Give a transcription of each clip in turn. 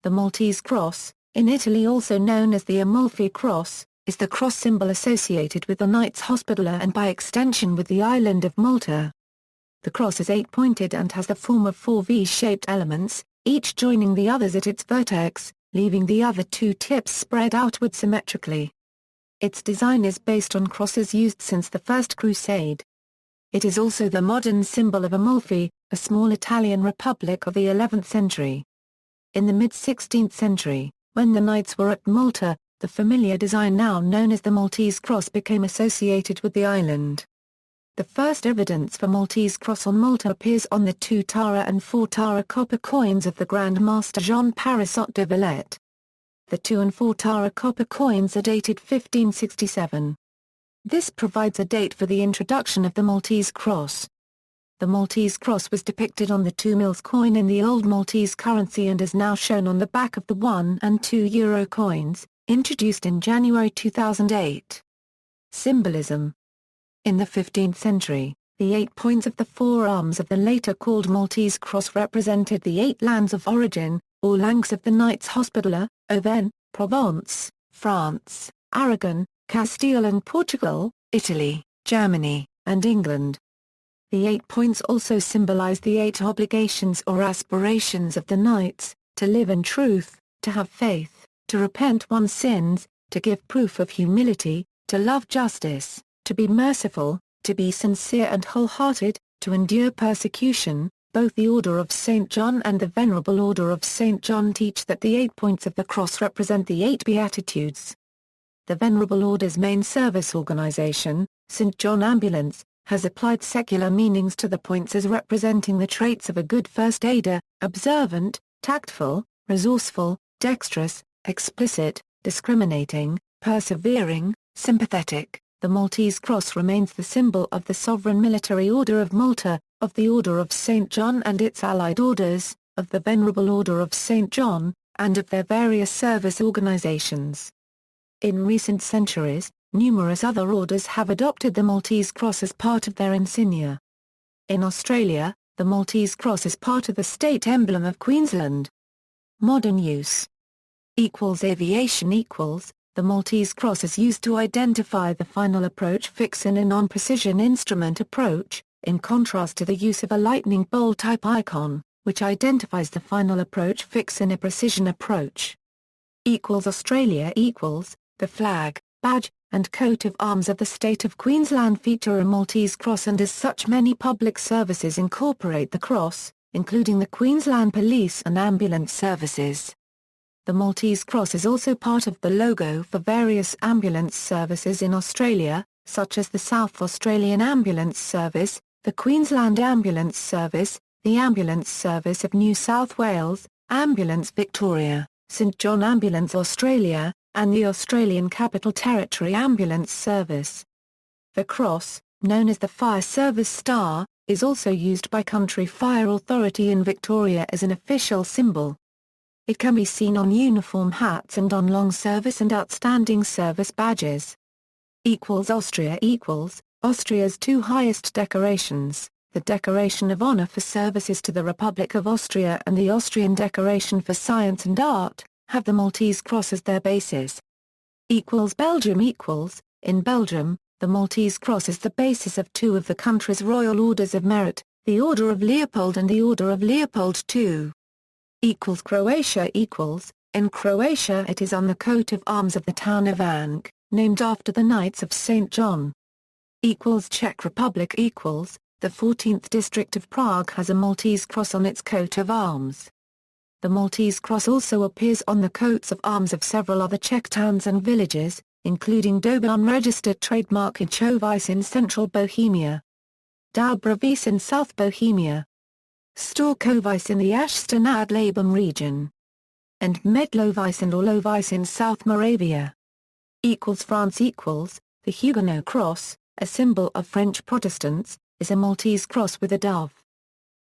The Maltese Cross, in Italy also known as the Amalfi Cross, is the cross symbol associated with the Knights Hospitaller and by extension with the island of Malta. The cross is eight-pointed and has the form of four V-shaped elements, each joining the others at its vertex, leaving the other two tips spread outward symmetrically. Its design is based on crosses used since the First Crusade. It is also the modern symbol of Amalfi, a small Italian republic of the 11th century. In the mid-16th century, when the Knights were at Malta, the familiar design now known as the Maltese Cross became associated with the island. The first evidence for Maltese Cross on Malta appears on the 2 Tarà and 4 Tarì Copper coins of the Grand Master Jean Parisot de Valette. The 2 and 4 Tarì Copper coins are dated 1567. This provides a date for the introduction of the Maltese Cross. The Maltese Cross was depicted on the 2 mils coin in the old Maltese currency and is now shown on the back of the 1 and 2 euro coins, introduced in January 2008. Symbolism. In the 15th century, the 8 points of the 4 arms of the later called Maltese Cross represented the 8 lands of origin, or langues of the Knights Hospitaller, Auvergne, Provence, France, Aragon, Castile and Portugal, Italy, Germany, and England. The 8 points also symbolize the 8 obligations or aspirations of the knights: to live in truth, to have faith, to repent one's sins, to give proof of humility, to love justice, to be merciful, to be sincere and wholehearted, to endure persecution. Both the Order of St. John and the Venerable Order of St. John teach that the 8 points of the cross represent the 8 Beatitudes. The Venerable Order's main service organization, St. John Ambulance, has applied secular meanings to the points as representing the traits of a good first aider: observant, tactful, resourceful, dexterous, explicit, discriminating, persevering, sympathetic. The Maltese Cross remains the symbol of the Sovereign Military Order of Malta, of the Order of St. John and its allied orders, of the Venerable Order of St. John, and of their various service organizations. In recent centuries, numerous other orders have adopted the Maltese Cross as part of their insignia. In Australia, the Maltese Cross is part of the state emblem of Queensland. Modern use. Aviation equals. The Maltese Cross is used to identify the final approach fix in a non-precision instrument approach, in contrast to the use of a lightning bolt type icon, which identifies the final approach fix in a precision approach. Australia equals. The flag, badge, and coat of arms of the state of Queensland feature a Maltese Cross, and as such many public services incorporate the cross, including the Queensland Police and Ambulance Services. The Maltese Cross is also part of the logo for various ambulance services in Australia, such as the South Australian Ambulance Service, the Queensland Ambulance Service, the Ambulance Service of New South Wales, Ambulance Victoria, St John Ambulance Australia, and the Australian Capital Territory Ambulance Service. The cross, known as the Fire Service Star, is also used by Country Fire Authority in Victoria as an official symbol. It can be seen on uniform hats and on long service and outstanding service badges. Austria equals. Austria's 2 highest decorations, the Decoration of Honor for Services to the Republic of Austria and the Austrian Decoration for Science and Art, have the Maltese Cross as their basis. Belgium equals. In Belgium, the Maltese Cross is the basis of 2 of the country's royal orders of merit, the Order of Leopold and the Order of Leopold II. Croatia equals. In Croatia it is on the coat of arms of the town of Ank, named after the Knights of St. John. Czech Republic equals. The 14th district of Prague has a Maltese Cross on its coat of arms. The Maltese Cross also appears on the coats of arms of several other Czech towns and villages, including Dober unregistered trademark Ichovice in central Bohemia, Dobrovice in South Bohemia, Storkovice in the Ashton ad Labem region, and Medlovice and Orlovice in South Moravia. France equals. The Huguenot Cross, a symbol of French Protestants, is a Maltese cross with a dove.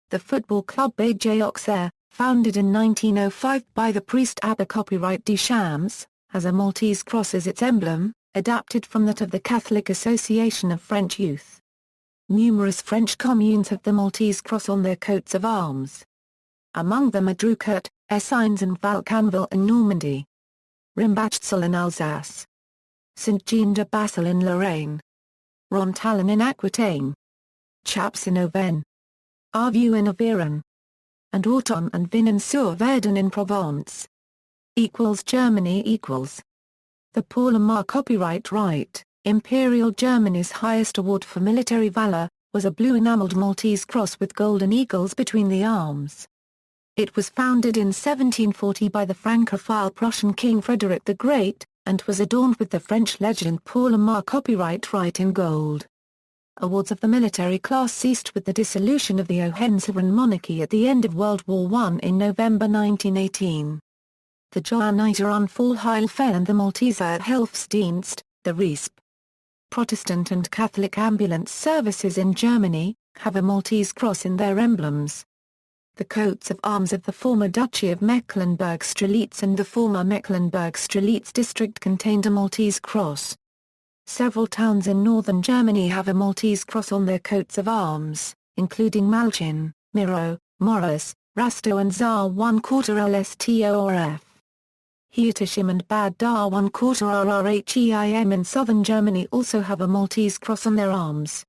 The football club BJ Auxerre, founded in 1905 by the priest Abbé Copyright Duchamps, has a Maltese cross as its emblem, adapted from that of the Catholic Association of French Youth. Numerous French communes have the Maltese cross on their coats of arms. Among them are Drucourt, Essignes and Valcanville in Normandy. Rimbachsel in Alsace. Saint-Jean-de-Bassel in Lorraine. Rontalon in Aquitaine. Chaps in Auvergne. Arvieux in Auvergne. And Auton and Vinon-sur-Verdun in Provence. Germany. The Paul Aymar copyright right, Imperial Germany's highest award for military valor, was a blue enameled Maltese cross with golden eagles between the arms. It was founded in 1740 by the Francophile Prussian King Frederick the Great, and was adorned with the French legend Paul Aymar copyright right in gold. Awards of the military class ceased with the dissolution of the Hohenzollern monarchy at the end of World War I in November 1918. The Johanniter Unfallheilfall and the Malteser Helfsdienst, the RISP. Protestant and Catholic ambulance services in Germany, have a Maltese cross in their emblems. The coats of arms of the former Duchy of Mecklenburg-Strelitz and the former Mecklenburg-Strelitz district contained a Maltese cross. Several towns in northern Germany have a Maltese cross on their coats of arms, including Malchin, Miro, Morris, Rastow and Saar 1/4 LSTORF. Hietershim and Bad Dar 1/4 RRHEIM in southern Germany also have a Maltese cross on their arms.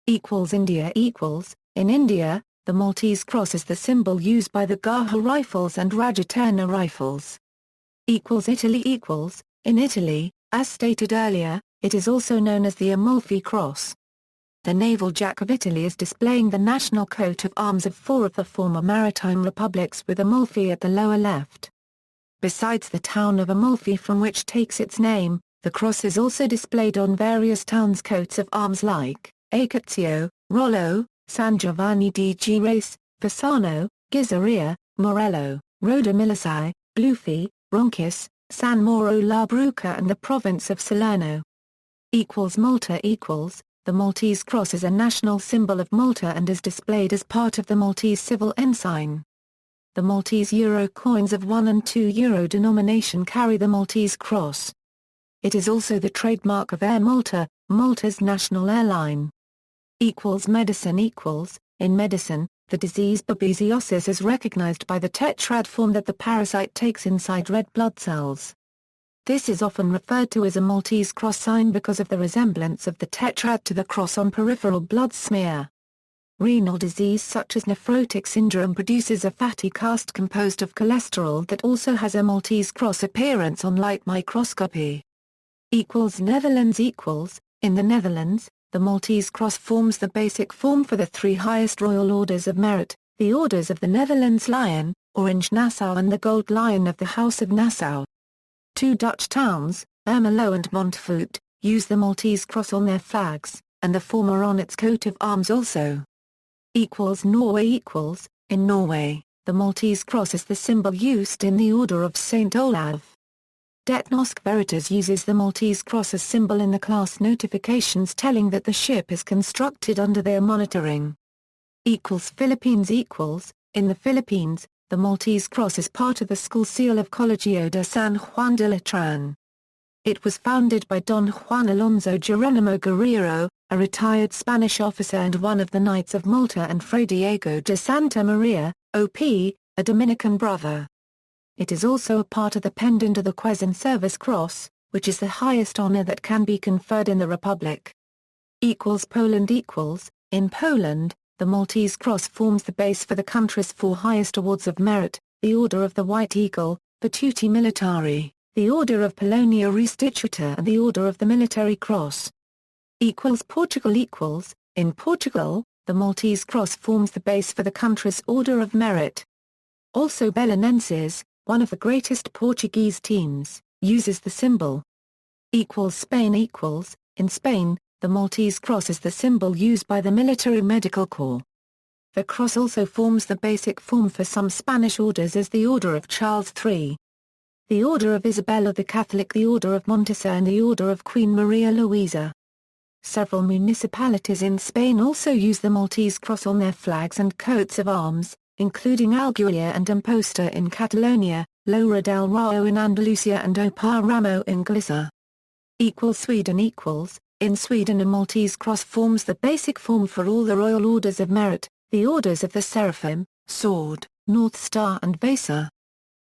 India. In India, the Maltese cross is the symbol used by the Garha rifles and Rajaterna rifles. Italy. In Italy, as stated earlier, it is also known as the Amalfi Cross. The Naval Jack of Italy is displaying the national coat of arms of 4 of the former maritime republics with Amalfi at the lower left. Besides the town of Amalfi from which takes its name, the cross is also displayed on various towns' coats of arms like Ajaccio, Rollo, San Giovanni di Girace, Fasano, Ghisaria, Morello, Rodomilici, Blufi, Ronchis, San Mauro la Bruca and the province of Salerno. Malta. The Maltese cross is a national symbol of Malta and is displayed as part of the Maltese civil ensign. The Maltese euro coins of 1 and 2 euro denomination carry the Maltese cross. It is also the trademark of Air Malta, Malta's national airline. Medicine. In medicine, the disease babesiosis is recognized by the tetrad form that the parasite takes inside red blood cells. This is often referred to as a Maltese cross sign because of the resemblance of the tetrad to the cross on peripheral blood smear. Renal disease such as nephrotic syndrome produces a fatty cast composed of cholesterol that also has a Maltese cross appearance on light microscopy. Netherlands. In the Netherlands, the Maltese cross forms the basic form for the 3 highest royal orders of merit, the orders of the Netherlands Lion, Orange Nassau and the Gold Lion of the House of Nassau. 2 Dutch towns, Ermelo and Montfoort, use the Maltese cross on their flags, and the former on its coat of arms also. Norway. In Norway, the Maltese cross is the symbol used in the Order of St. Olav. Det Norske Veritas uses the Maltese cross as symbol in the class notifications telling that the ship is constructed under their monitoring. Philippines. In the Philippines, the Maltese cross is part of the school seal of Colegio de San Juan de Letran. It was founded by Don Juan Alonso Geronimo Guerrero, a retired Spanish officer and one of the Knights of Malta, and Fray Diego de Santa Maria, O.P., a Dominican brother. It is also a part of the pendant of the Quezon Service Cross, which is the highest honor that can be conferred in the Republic. Poland. In Poland, the Maltese Cross forms the base for the country's 4 highest awards of merit, the Order of the White Eagle, Virtuti Militari, the Order of Polonia Restituta and the Order of the Military Cross. Portugal. In Portugal, the Maltese Cross forms the base for the country's Order of Merit. Also Belenenses, one of the greatest Portuguese teams, uses the symbol. Spain. In Spain, the Maltese Cross is the symbol used by the military medical corps. The cross also forms the basic form for some Spanish orders as the Order of Charles III. The Order of Isabella the Catholic, the Order of Montesa and the Order of Queen Maria Luisa. Several municipalities in Spain also use the Maltese cross on their flags and coats of arms, including Alguia and Amposta in Catalonia, Loura del Rao in Andalusia and Oparamo in Galicia. Sweden. In Sweden, a Maltese cross forms the basic form for all the royal orders of merit, the orders of the Seraphim, Sword, North Star and Vasa.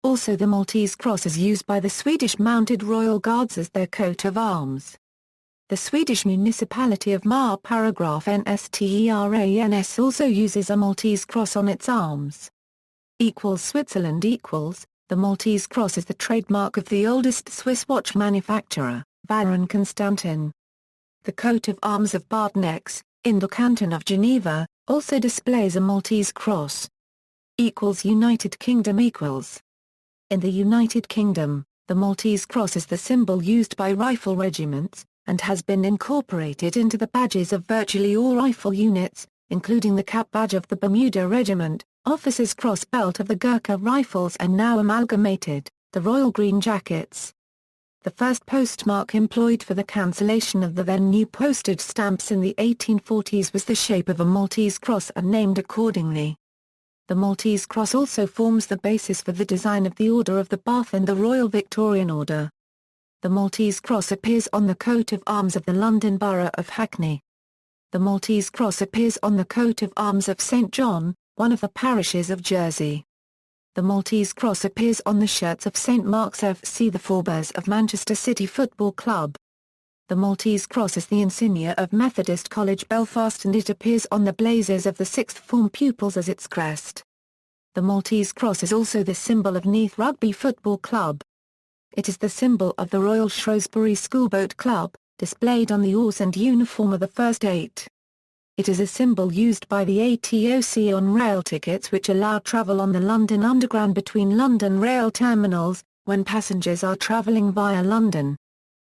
Also, the Maltese Cross is used by the Swedish Mounted Royal Guards as their coat of arms. The Swedish municipality of Mar paragraph NSTERANS also uses a Maltese Cross on its arms. Switzerland The Maltese Cross is the trademark of the oldest Swiss watch manufacturer, Vacheron Constantin. The coat of arms of Bartnex, in the canton of Geneva, also displays a Maltese Cross. United Kingdom In the United Kingdom, the Maltese Cross is the symbol used by rifle regiments, and has been incorporated into the badges of virtually all rifle units, including the cap badge of the Bermuda Regiment, Officer's Cross Belt of the Gurkha Rifles, and now amalgamated, the Royal Green Jackets. The first postmark employed for the cancellation of the then new postage stamps in the 1840s was the shape of a Maltese Cross and named accordingly. The Maltese Cross also forms the basis for the design of the Order of the Bath and the Royal Victorian Order. The Maltese Cross appears on the coat of arms of the London Borough of Hackney. The Maltese Cross appears on the coat of arms of St John, one of the parishes of Jersey. The Maltese Cross appears on the shirts of St Mark's FC, the forebears of Manchester City Football Club. The Maltese Cross is the insignia of Methodist College Belfast, and it appears on the blazers of the sixth form pupils as its crest. The Maltese Cross is also the symbol of Neath Rugby Football Club. It is the symbol of the Royal Shrewsbury Schoolboat Club, displayed on the oars and uniform of the first 8. It is a symbol used by the ATOC on rail tickets which allow travel on the London Underground between London rail terminals, when passengers are travelling via London.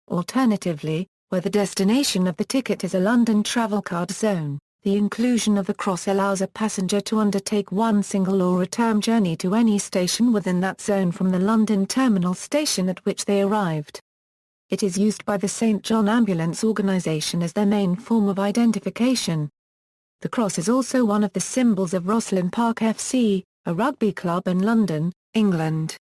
Alternatively, where the destination of the ticket is a London travel card zone, the inclusion of the cross allows a passenger to undertake one single or return journey to any station within that zone from the London terminal station at which they arrived. It is used by the St John Ambulance Organisation as their main form of identification. The cross is also one of the symbols of Rosslyn Park FC, a rugby club in London, England.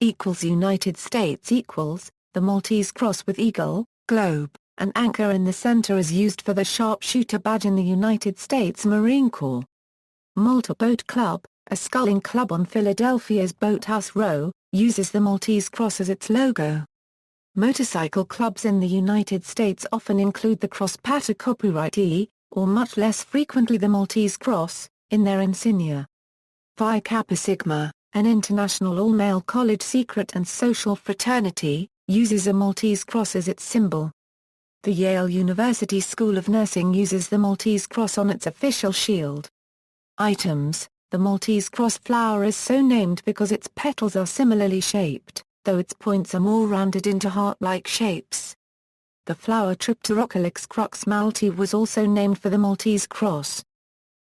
United States The Maltese Cross with eagle, globe, and anchor in the center is used for the sharpshooter badge in the United States Marine Corps. Malta Boat Club, a sculling club on Philadelphia's Boathouse Row, uses the Maltese Cross as its logo. Motorcycle clubs in the United States often include the cross pattern copyright E, or much less frequently the Maltese Cross, in their insignia. Phi Kappa Sigma, an international all-male college secret and social fraternity, uses a Maltese Cross as its symbol. The Yale University School of Nursing uses the Maltese Cross on its official shield. The Maltese Cross flower is so named because its petals are similarly shaped, though its points are more rounded into heart-like shapes. The flower Tripterocalyx crux malti was also named for the Maltese Cross.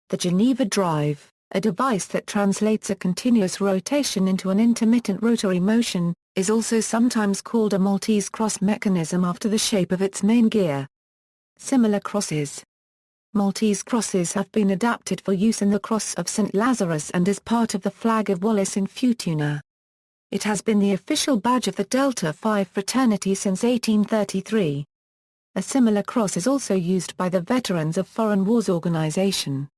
The Geneva Drive, a device that translates a continuous rotation into an intermittent rotary motion, is also sometimes called a Maltese Cross mechanism after the shape of its main gear. Similar crosses. Maltese crosses have been adapted for use in the Cross of St. Lazarus and as part of the flag of Wallis in Futuna. It has been the official badge of the Delta Phi fraternity since 1833. A similar cross is also used by the Veterans of Foreign Wars organization.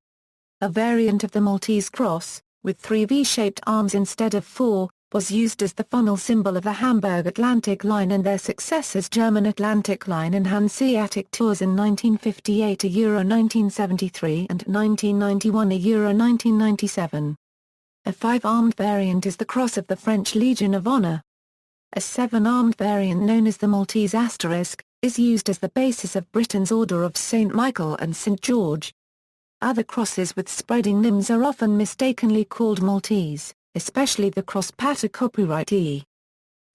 A variant of the Maltese Cross, with 3 V-shaped arms instead of 4, was used as the funnel symbol of the Hamburg Atlantic Line and their successors German Atlantic Line and Hanseatic Tours in 1958 (1973) and 1991 (1997). A 5-armed variant is the Cross of the French Legion of Honor. A 7-armed variant known as the Maltese Asterisk, is used as the basis of Britain's Order of St. Michael and St. George. Other crosses with spreading limbs are often mistakenly called Maltese, especially the cross pattern copyright E.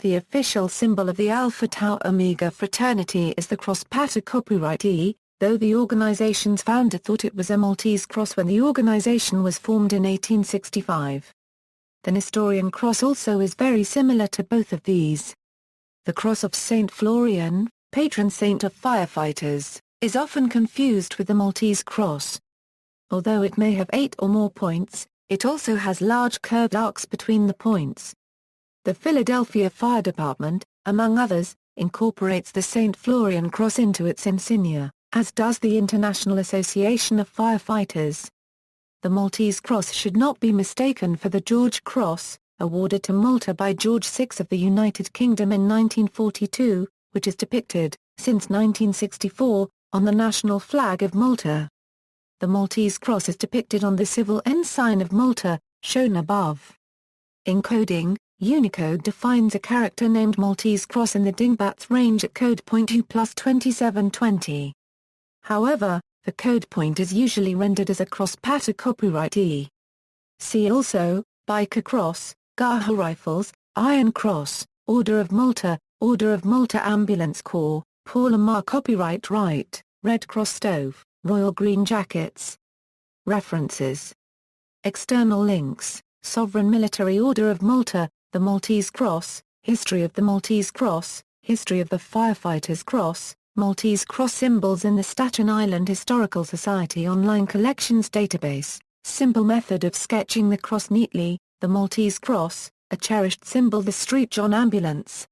The official symbol of the Alpha Tau Omega fraternity is the cross pattern copyright E, though the organization's founder thought it was a Maltese cross when the organization was formed in 1865. The Nestorian cross also is very similar to both of these. The cross of St. Florian, patron saint of firefighters, is often confused with the Maltese cross. Although it may have 8 or more points, it also has large curved arcs between the points. The Philadelphia Fire Department, among others, incorporates the St. Florian Cross into its insignia, as does the International Association of Firefighters. The Maltese Cross should not be mistaken for the George Cross, awarded to Malta by George VI of the United Kingdom in 1942, which is depicted, since 1964, on the national flag of Malta. The Maltese Cross is depicted on the civil ensign of Malta, shown above. Encoding: Unicode defines a character named Maltese Cross in the Dingbats range at code point U+2720. However, the code point is usually rendered as a cross pattern copyright E. See also, Biker Cross, Gaha Rifles, Iron Cross, Order of Malta Ambulance Corps, Paul Lamar Copyright Right, Red Cross Stove, Royal Green Jackets. References. External links: Sovereign Military Order of Malta, the Maltese Cross, History of the Maltese Cross, History of the Firefighters Cross, Maltese Cross Symbols in the Staten Island Historical Society Online Collections Database, Simple Method of Sketching the Cross Neatly, the Maltese Cross, a cherished symbol. The Street John Ambulance,